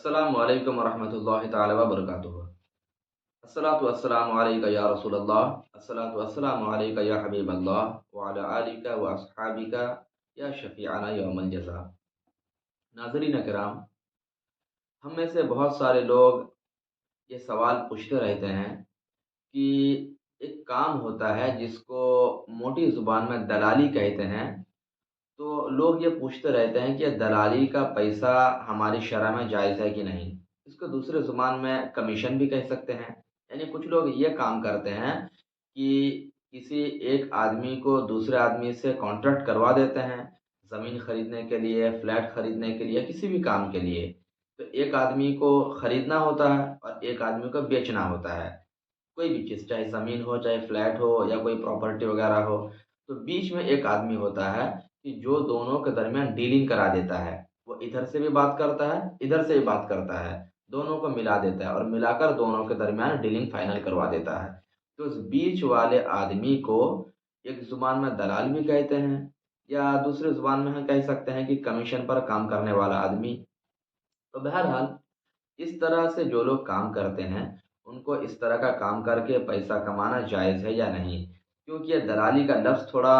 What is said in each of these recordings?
السلام علیکم ورحمۃ اللہ تعالی وبرکاتہ۔ الصلاۃ والسلام علیک یا رسول اللہ، الصلاۃ والسلام علیک یا حبیب اللہ، وعلی آلک و اصحابک یا شفیعنا یوم الجزا۔ ناظرین کرام، ہم میں سے بہت سارے لوگ یہ سوال پوچھتے رہتے ہیں کہ ایک کام ہوتا ہے جس کو موٹی زبان میں دلالی کہتے ہیں، تو لوگ یہ پوچھتے رہتے ہیں کہ دلالی کا پیسہ ہماری شرع میں جائز ہے کہ نہیں۔ اس کو دوسرے زبان میں کمیشن بھی کہہ سکتے ہیں۔ یعنی کچھ لوگ یہ کام کرتے ہیں کہ کسی ایک آدمی کو دوسرے آدمی سے کانٹریکٹ کروا دیتے ہیں، زمین خریدنے کے لیے، فلیٹ خریدنے کے لیے، کسی بھی کام کے لیے۔ تو ایک آدمی کو خریدنا ہوتا ہے اور ایک آدمی کو بیچنا ہوتا ہے، کوئی بھی چیز، چاہے زمین ہو، چاہے فلیٹ ہو، یا کوئی پراپرٹی وغیرہ ہو۔ تو بیچ میں ایک آدمی ہوتا ہے کہ جو دونوں کے درمیان ڈیلنگ کرا دیتا ہے۔ وہ ادھر سے بھی بات کرتا ہے، ادھر سے بھی بات کرتا ہے، دونوں کو ملا دیتا ہے اور ملا کر دونوں کے درمیان ڈیلنگ فائنل کروا دیتا ہے۔ تو اس بیچ والے آدمی کو ایک زبان میں دلال بھی کہتے ہیں، یا دوسرے زبان میں ہم کہہ سکتے ہیں کہ کمیشن پر کام کرنے والا آدمی۔ تو بہرحال اس طرح سے جو لوگ کام کرتے ہیں ان کو اس طرح کا کام کر کے پیسہ کمانا جائز ہے یا نہیں؟ کیونکہ یہ دلالی کا لفظ تھوڑا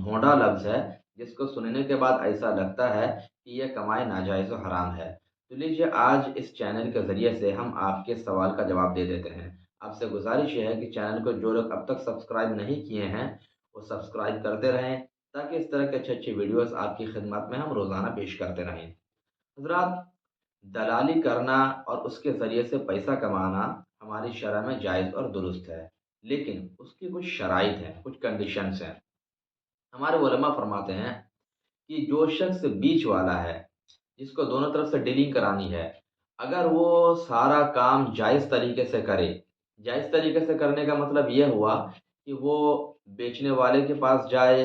بھونڈا لفظ ہے، جس کو سننے کے بعد ایسا لگتا ہے کہ یہ کمائی ناجائز و حرام ہے۔ تو لیجیے آج اس چینل کے ذریعے سے ہم آپ کے سوال کا جواب دے دیتے ہیں۔ آپ سے گزارش یہ ہے کہ چینل کو جو لوگ اب تک سبسکرائب نہیں کیے ہیں وہ سبسکرائب کرتے رہیں، تاکہ اس طرح کے اچھے اچھے ویڈیوز آپ کی خدمت میں ہم روزانہ پیش کرتے رہیں۔ حضرات، دلالی کرنا اور اس کے ذریعے سے پیسہ کمانا ہماری شرع میں جائز اور درست ہے، لیکن اس کی کچھ شرائط ہیں، کچھ کنڈیشنز ہیں۔ ہمارے علماء فرماتے ہیں کہ جو شخص بیچ والا ہے، جس کو دونوں طرف سے ڈیلنگ کرانی ہے، اگر وہ سارا کام جائز طریقے سے کرے، جائز طریقے سے کرنے کا مطلب یہ ہوا کہ وہ بیچنے والے کے پاس جائے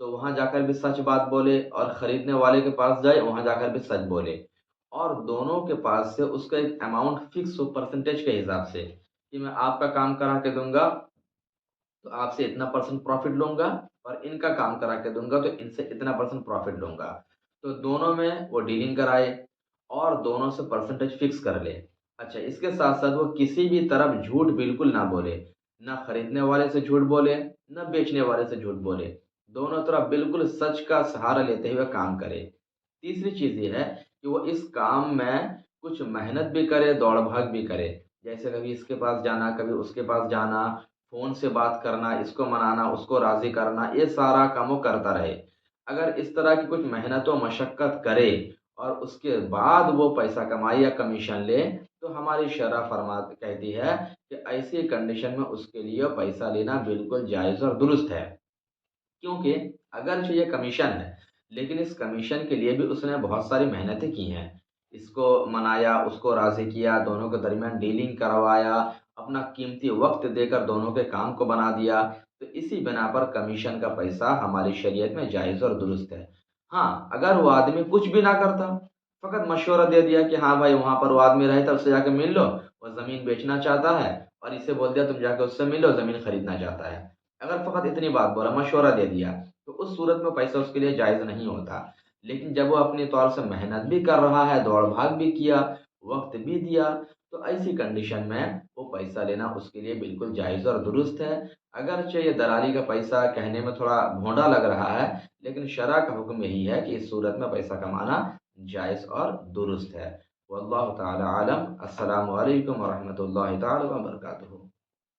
تو وہاں جا کر بھی سچ بات بولے، اور خریدنے والے کے پاس جائے وہاں جا کر بھی سچ بولے، اور دونوں کے پاس سے اس کا ایک اماؤنٹ فکس ہو پرسنٹیج کے حساب سے، کہ میں آپ کا کام کرا کے دوں گا تو آپ سے اتنا پرسنٹ پروفٹ لوں گا، اور ان کا کام کرا کے دوں گا تو ان سے اتنا پرسنٹ پروفٹ لوں گا۔ تو دونوں میں وہ ڈیلنگ کرائے اور دونوں سے پرسنٹیج فکس کر لے۔ اچھا، اس کے ساتھ ساتھ وہ کسی بھی طرف جھوٹ بالکل نہ بولے، نہ خریدنے والے سے جھوٹ بولے، نہ بیچنے والے سے جھوٹ بولے، دونوں طرف بالکل سچ کا سہارا لیتے ہوئے کام کرے۔ تیسری چیز یہ ہے کہ وہ اس کام میں کچھ محنت بھی کرے، دوڑ بھاگ بھی کرے، جیسے کبھی اس کے پاس جانا، کبھی اس کے پاس جانا، فون سے بات کرنا، اس کو منانا، اس کو راضی کرنا، یہ سارا کام وہ کرتا رہے۔ اگر اس طرح کی کچھ محنت و مشقت کرے اور اس کے بعد وہ پیسہ کمائی یا کمیشن لے، تو ہماری شرع کہتی ہے کہ ایسی کنڈیشن میں اس کے لیے پیسہ لینا بالکل جائز اور درست ہے۔ کیونکہ اگرچہ یہ کمیشن ہے، لیکن اس کمیشن کے لیے بھی اس نے بہت ساری محنتیں کی ہیں۔ اس کو منایا، اس کو راضی کیا، دونوں کے درمیان ڈیلنگ کروایا، اپنا قیمتی وقت دے کر دونوں کے کام کو بنا دیا۔ تو اسی بنا پر کمیشن کا پیسہ ہماری شریعت میں جائز اور درست ہے۔ ہاں، اگر وہ آدمی کچھ بھی نہ کرتا، فقط مشورہ دے دیا کہ ہاں بھائی وہاں پر وہ آدمی رہتا، اس سے جا کے مل لو، وہ زمین بیچنا چاہتا ہے، اور اسے بول دیا تم جا کے اس سے مل لو، زمین خریدنا چاہتا ہے، اگر فقط اتنی بات بولا، مشورہ دے دیا، تو اس صورت میں پیسہ اس کے لیے جائز نہیں ہوتا۔ لیکن جب وہ اپنے طور سے محنت بھی کر رہا ہے، دوڑ بھاگ بھی کیا، وقت بھی دیا، تو ایسی کنڈیشن میں وہ پیسہ لینا اس کے لیے بالکل جائز اور درست ہے۔ اگرچہ یہ دلالی کا پیسہ کہنے میں تھوڑا بھونڈا لگ رہا ہے، لیکن شرع کا حکم یہی ہے کہ اس صورت میں پیسہ کمانا جائز اور درست ہے۔ واللہ تعالی عالم۔ السلام علیکم ورحمۃ اللہ تعالی وبرکاتہ۔